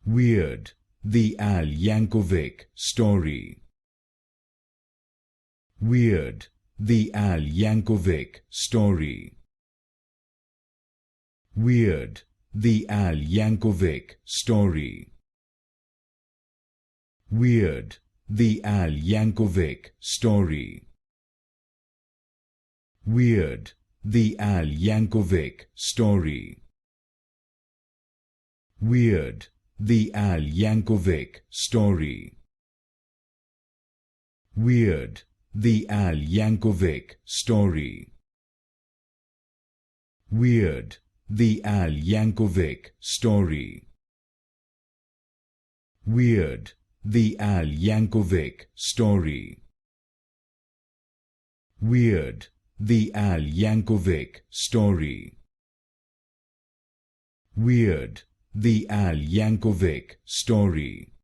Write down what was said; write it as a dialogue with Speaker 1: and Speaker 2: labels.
Speaker 1: Weird. The Al Yankovic Story. Weird. The Al Yankovic Story. Weird. The Al Yankovic Story. Weird. The Al Yankovic Story. Weird. The Al Yankovic Story. Weird. The Al Yankovic Story. Weird. The Al Yankovic Story. Weird. The Al Yankovic Story. Weird. The Al Yankovic Story. Weird. The Al Yankovic Story. Weird. The Al Yankovic Story.